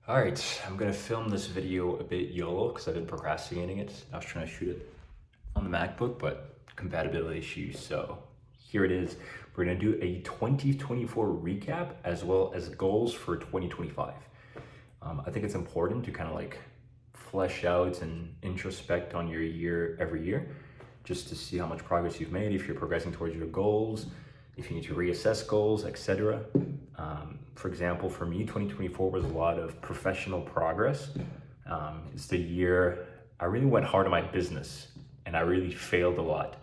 All right, I'm gonna film this video a bit YOLO because I've been procrastinating it. I was trying to shoot it on the MacBook, but compatibility issues. So here it is. We're gonna do a 2024 recap as well as goals for 2025. I think it's important to kind of like flesh out and introspect on your year every year, just to see how much progress you've made, if you're progressing towards your goals, if you need to reassess goals, etc. For example, for me, 2024 was a lot of professional progress. It's the year I really went hard on my business and I really failed a lot.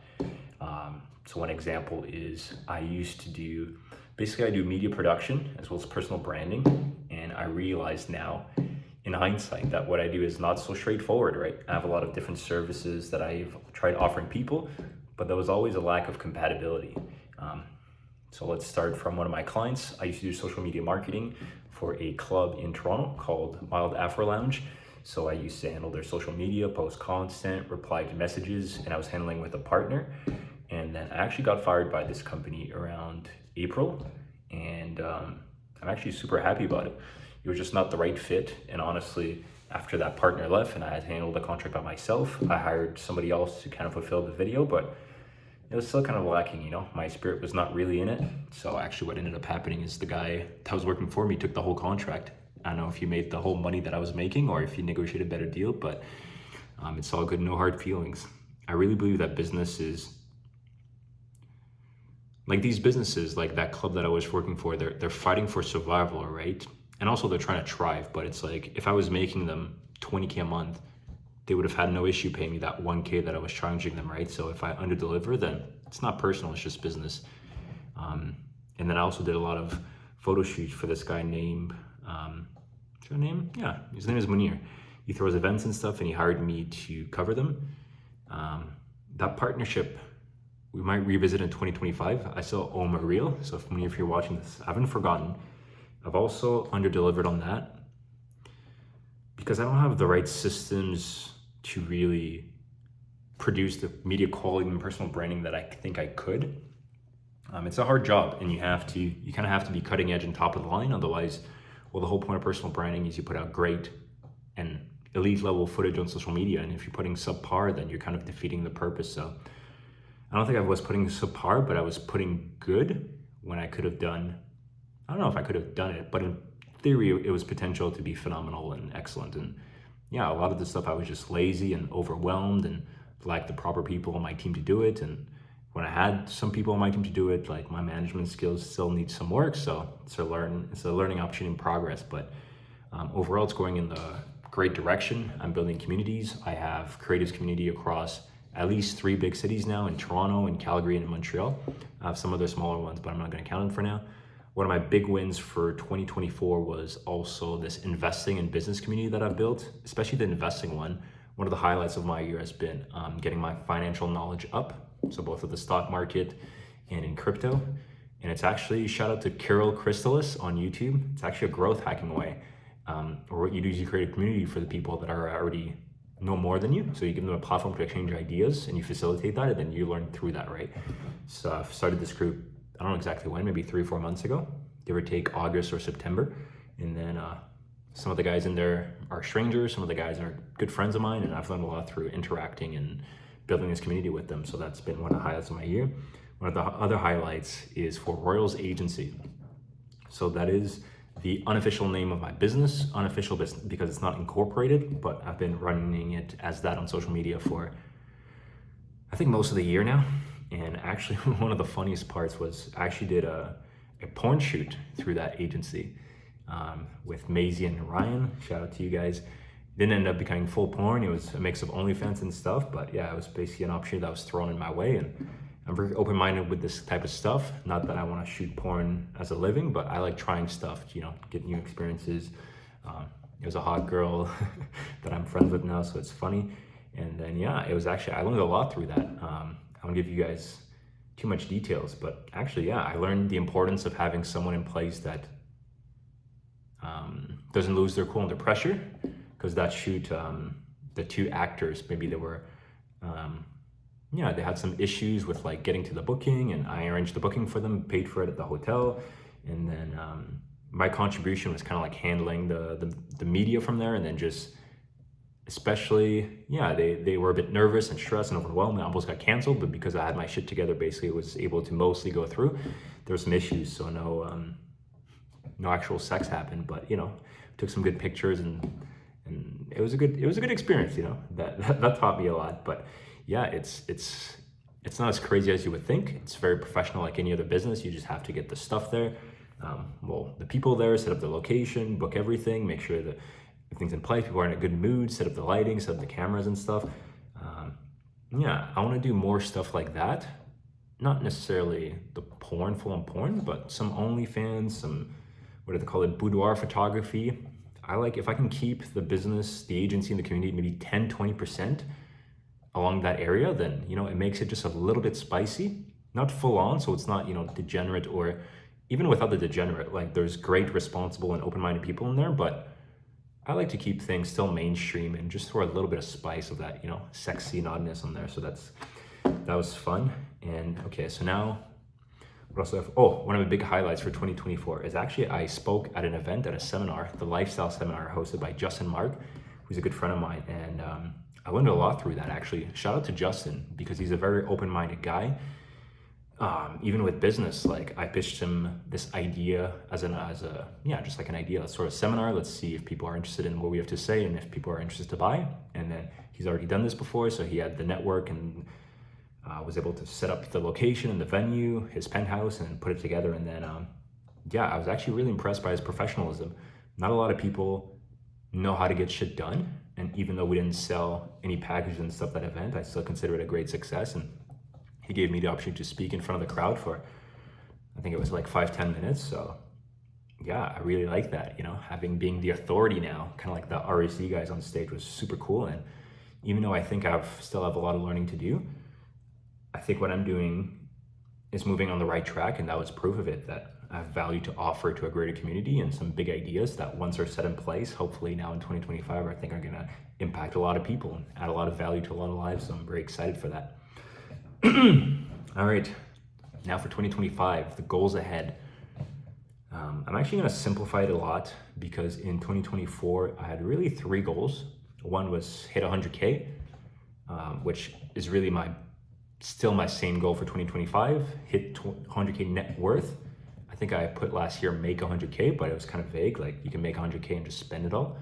So one example is I used to do, basically I do media production as well as personal branding. And I realize now in hindsight that what I do is not so straightforward, right? I have a lot of different services that I've tried offering people, but there was always a lack of compatibility. So let's start from one of my clients. I used to do social media marketing for a club in Toronto called Mild Afro Lounge. So I used to handle their social media, post content, reply to messages, and I was handling with a partner. And then I actually got fired by this company around April, and I'm actually super happy about it. It was just not the right fit, and honestly, after that partner left and I had to handle the contract by myself, I hired somebody else to kind of fulfill the video, but it was still kind of lacking, my spirit was not really in it. So actually what ended up happening is the guy that was working for me took the whole contract. I don't know if he made the whole money that I was making or if he negotiated a better deal, but it's all good, no hard feelings. I really believe that business is like these businesses, like that club that I was working for, they're fighting for survival, right? And also they're trying to thrive, but it's like if I was making them 20K a month, they would have had no issue paying me that 1K that I was charging them, right? So if I underdeliver, then it's not personal, it's just business. And then I also did a lot of photo shoots for this guy named, what's your name? Yeah, his name is Munir. He throws events and stuff and he hired me to cover them. That partnership, we might revisit in 2025. I still owe him a reel. So Munir, if you're watching this, I haven't forgotten. I've also underdelivered on that because I don't have the right systems to really produce the media quality and personal branding that I think I could. It's a hard job, and you kind of have to be cutting edge and top of the line. Otherwise, well, the whole point of personal branding is you put out great and elite level footage on social media. And if you're putting subpar, then you're kind of defeating the purpose. So I don't think I was putting subpar, but I was putting good when I could have done, I don't know if I could have done it, but in theory, it was potential to be phenomenal and excellent. And yeah, a lot of the stuff I was just lazy and overwhelmed and lacked the proper people on my team to do it. And when I had some people on my team to do it, like my management skills still need some work. So it's a learning opportunity in progress. But overall, it's going in the great direction. I'm building communities. I have creatives community across at least 3 big cities now in Toronto, in Calgary, and in Montreal. I have some other smaller ones, but I'm not going to count them for now. One of my big wins for 2024 was also this investing and business community that I've built, especially the investing one. One of the highlights of my year has been getting my financial knowledge up. So both of the stock market and in crypto. And it's actually, shout out to Carol Crystalis on YouTube. It's actually a growth hacking way. Or what you do is you create a community for the people that are already know more than you. So you give them a platform to exchange ideas and you facilitate that and then you learn through that, right? So I've started this group, I don't know exactly when, maybe 3 or 4 months ago, give or take August or September. And then some of the guys in there are strangers, some of the guys are good friends of mine, and I've learned a lot through interacting and building this community with them. So that's been one of the highlights of my year. One of the other highlights is for Royals Agency. So that is the unofficial name of my business, unofficial business because it's not incorporated, but I've been running it as that on social media for, I think, most of the year now. And actually, one of the funniest parts was I actually did a porn shoot through that agency with Maisie and Ryan. Shout out to you guys. Didn't end up becoming full porn. It was a mix of OnlyFans and stuff. But yeah, it was basically an opportunity that was thrown in my way. And I'm very open-minded with this type of stuff. Not that I want to shoot porn as a living, but I like trying stuff, get new experiences. It was a hot girl that I'm friends with now, so it's funny. And then, yeah, it was actually, I learned a lot through that. I won't give you guys too much details, but actually, yeah, I learned the importance of having someone in place that doesn't lose their cool under pressure. Because that shoot, the 2 actors, maybe they were, they had some issues with like getting to the booking, and I arranged the booking for them, paid for it at the hotel, and then my contribution was kind of like handling the media from there, and then just especially, yeah, they were a bit nervous and stressed and overwhelmed. I almost got canceled, but because I had my shit together, basically was able to mostly go through. There were some issues, so no actual sex happened, but took some good pictures, and it was a good experience. That taught me a lot. But yeah, it's not as crazy as you would think. It's very professional, like any other business. You just have to get the stuff there. The people there, set up the location, book everything, make sure that everything's in place, people are in a good mood, set up the lighting, set up the cameras and stuff. Yeah, I want to do more stuff like that. Not necessarily the full-on porn, but some OnlyFans, some, what do they call it, boudoir photography. I like, if I can keep the business, the agency, and the community maybe 10, 20% along that area, then, it makes it just a little bit spicy. Not full on, so it's not, degenerate, or even without the degenerate, like there's great, responsible, and open-minded people in there, but I like to keep things still mainstream and just throw a little bit of spice of that, sexy oddness on there. So that was fun. And okay, so now what else do I have? Oh, one of the big highlights for 2024 is actually I spoke at an event, at a seminar, the lifestyle seminar hosted by Justin Mark, who's a good friend of mine. And I learned a lot through that, actually. Shout out to Justin, because he's a very open-minded guy. Even with business, like I pitched him this idea just like an idea, let's sort of seminar. Let's see if people are interested in what we have to say and if people are interested to buy. And then he's already done this before, so he had the network and was able to set up the location and the venue, his penthouse, and put it together. And then, I was actually really impressed by his professionalism. Not a lot of people know how to get shit done. And even though we didn't sell any packages and stuff that event, I still consider it a great success. And he gave me the opportunity to speak in front of the crowd for, I think it was like 5-10 minutes. So yeah, I really like that, being the authority now, kind of like the RAC guys on stage, was super cool. And even though I think still have a lot of learning to do, I think what I'm doing is moving on the right track, and that was proof of it, that I have value to offer to a greater community and some big ideas that once are set in place, hopefully now in 2025, I think are gonna impact a lot of people and add a lot of value to a lot of lives. So I'm very excited for that. All right, now for 2025, the goals ahead. I'm actually going to simplify it a lot, because in 2024, I had really 3 goals. One was hit 100K, which is really still my same goal for 2025, hit 100K net worth. I think I put last year, make 100K, but it was kind of vague. Like you can make 100K and just spend it all.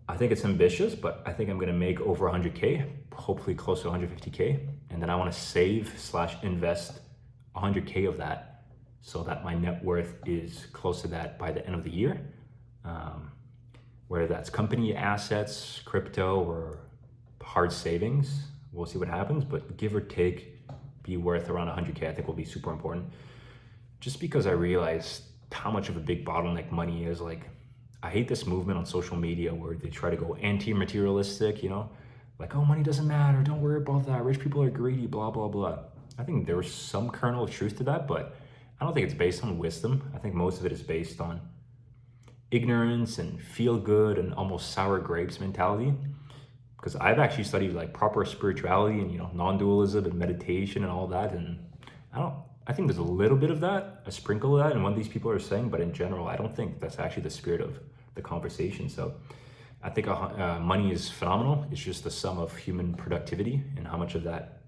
I think it's ambitious, but I think I'm going to make over 100K, hopefully close to 150K. And then I want to save/invest 100K of that, so that my net worth is close to that by the end of the year. Whether that's company assets, crypto, or hard savings, we'll see what happens, but give or take, be worth around 100K, I think will be super important. Just because I realized how much of a big bottleneck money is. Like, I hate this movement on social media where they try to go anti-materialistic, like, oh, money doesn't matter, don't worry about that, rich people are greedy, blah, blah, blah. I think there was some kernel of truth to that, but I don't think it's based on wisdom. I think most of it is based on ignorance and feel good and almost sour grapes mentality. Because I've actually studied like proper spirituality and, non-dualism and meditation and all that. And I think there's a little bit of that, a sprinkle of that in what these people are saying, but in general, I don't think that's actually the spirit of the conversation. So I think money is phenomenal. It's just the sum of human productivity and how much of that,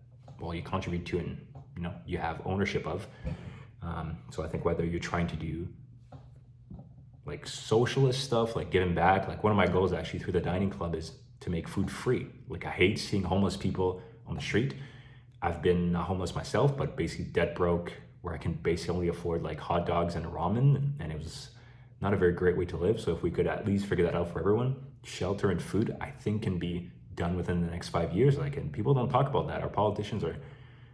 you contribute to and, you have ownership of. So I think whether you're trying to do like socialist stuff, like giving back, like one of my goals actually through the dining club is to make food free. Like I hate seeing homeless people on the street. I've been homeless myself, but basically debt broke, where I can basically only afford like hot dogs and ramen, and it was not a very great way to live. So if we could at least figure that out for everyone, shelter and food, I think can be done within the next 5 years. Like, and people don't talk about that. Our politicians are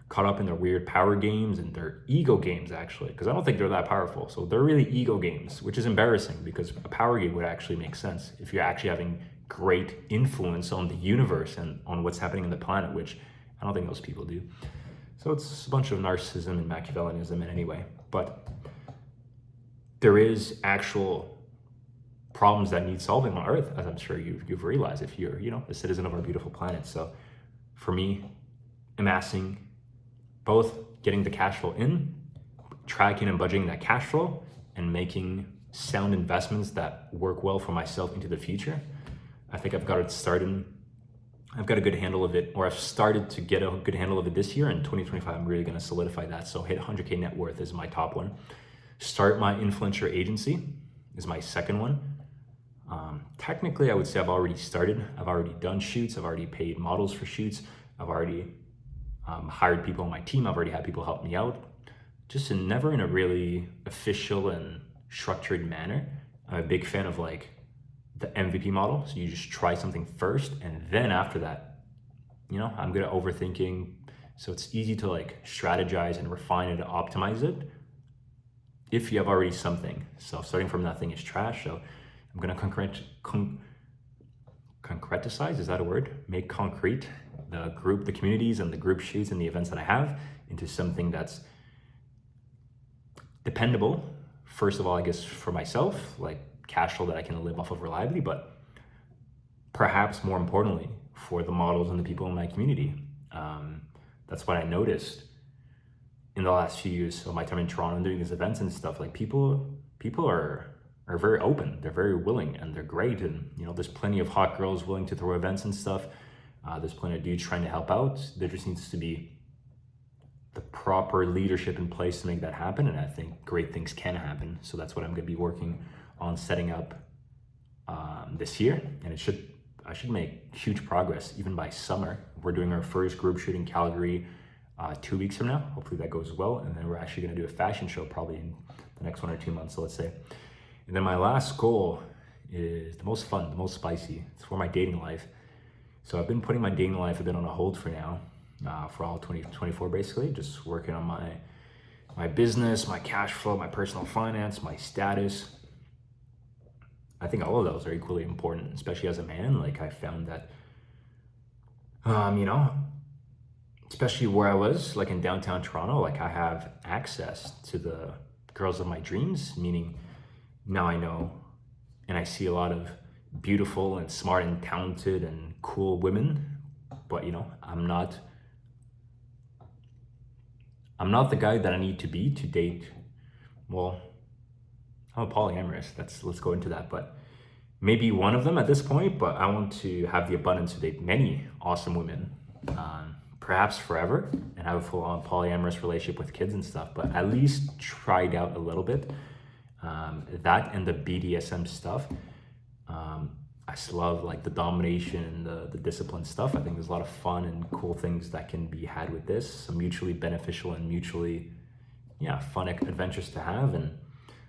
caught up in their weird power games and their ego games, actually, because I don't think they're that powerful. So they're really ego games, which is embarrassing, because a power game would actually make sense if you're actually having great influence on the universe and on what's happening on the planet, which I don't think most people do. So it's a bunch of narcissism and Machiavellianism in any way. But there is actual problems that need solving on Earth, as I'm sure you've realized if you're, a citizen of our beautiful planet. So for me, amassing, both getting the cash flow in, tracking and budgeting that cash flow, and making sound investments that work well for myself into the future. I think I've got it started. I've got a good handle of it, or I've started to get a good handle of it this year. In 2025, I'm really going to solidify that. So hit 100K net worth is my top one. Start my influencer agency is my second one. Technically, I would say I've already started. I've already done shoots. I've already paid models for shoots. I've already hired people on my team. I've already had people help me out. Just never in a really official and structured manner. I'm a big fan of like the MVP model. So you just try something first, and then after that, I'm good at overthinking. So it's easy to like strategize and refine it and optimize it if you have already something. So starting from nothing is trash. So I'm gonna concretize, is that a word? Make concrete the communities and the group shoots and the events that I have into something that's dependable. First of all, I guess for myself, like cash flow that I can live off of reliably, but perhaps more importantly for the models and the people in my community. That's what I noticed in the last few years of my time in Toronto and doing these events and stuff. Like people are very open, they're very willing, and they're great. And there's plenty of hot girls willing to throw events and stuff. There's plenty of dudes trying to help out. There just needs to be the proper leadership in place to make that happen. And I think great things can happen. So that's what I'm going to be working on setting up this year. And I should make huge progress even by summer. We're doing our first group shoot in Calgary 2 weeks from now. Hopefully that goes well. And then we're actually going to do a fashion show probably in the next 1 or 2 months, so let's say. And then my last goal is the most fun, the most spicy. It's for my dating life. So I've been putting my dating life a bit on a hold for now, for all 2024 basically, just working on my business, my cash flow, my personal finance, my status. I think all of those are equally important, especially as a man. Like I found that, especially where I was, like in downtown Toronto, like I have access to the girls of my dreams, meaning now I know and I see a lot of beautiful and smart and talented and cool women, but I'm not the guy that I need to be to date. Well, I'm a polyamorous. Let's go into that, but maybe one of them at this point. But I want to have the abundance to date many awesome women, perhaps forever, and have a full-on polyamorous relationship with kids and stuff. But at least try it out a little bit. That and the BDSM stuff. I just love like the domination and the discipline stuff. I think there's a lot of fun and cool things that can be had with this. Some mutually beneficial and mutually, fun adventures to have. And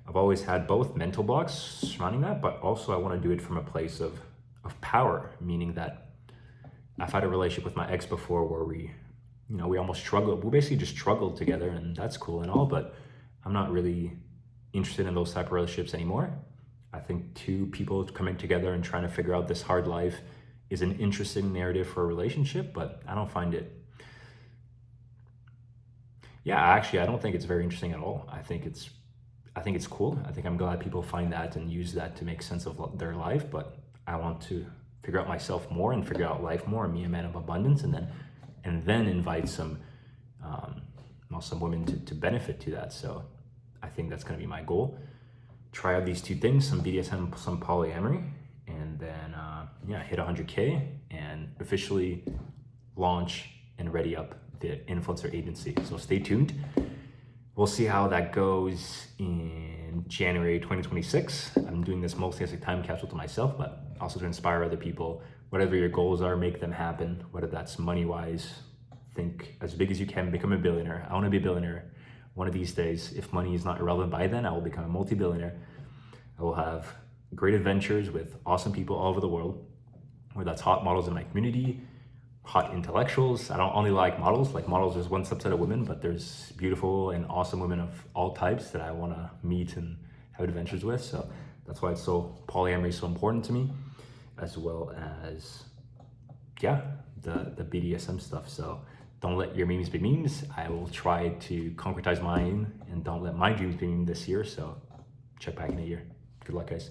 I've always had both mental blocks surrounding that, but also I want to do it from a place of power, meaning that I've had a relationship with my ex before where we almost struggled. We basically just struggled together, and that's cool and all, but I'm not really interested in those type of relationships anymore. I think two people coming together and trying to figure out this hard life is an interesting narrative for a relationship, but I don't find it. Actually, I don't think it's very interesting at all. I think it's cool. I think I'm glad people find that and use that to make sense of their life, but I want to figure out myself more and figure out life more and be a man of abundance, and then invite some women to benefit to that. So I think that's going to be my goal. Try out these two things, some BDSM, some polyamory, and then hit 100K and officially launch and ready up the influencer agency. So stay tuned. We'll see how that goes in January 2026. I'm doing this mostly as a time capsule to myself, but also to inspire other people. Whatever your goals are, make them happen, whether that's money-wise. Think as big as you can, become a billionaire. I want to be a billionaire one of these days. If money is not irrelevant by then, I will become a multi-billionaire. I will have great adventures with awesome people all over the world, whether that's hot models in my community, hot intellectuals. I don't only like models. Like models is one subset of women, but there's beautiful and awesome women of all types that I want to meet and have adventures with. So that's why it's polyamory is so important to me, as well as, the BDSM stuff. So don't let your memes be memes. I will try to concretize mine, and don't let my dreams be memes this year. So check back in a year. Good luck, guys.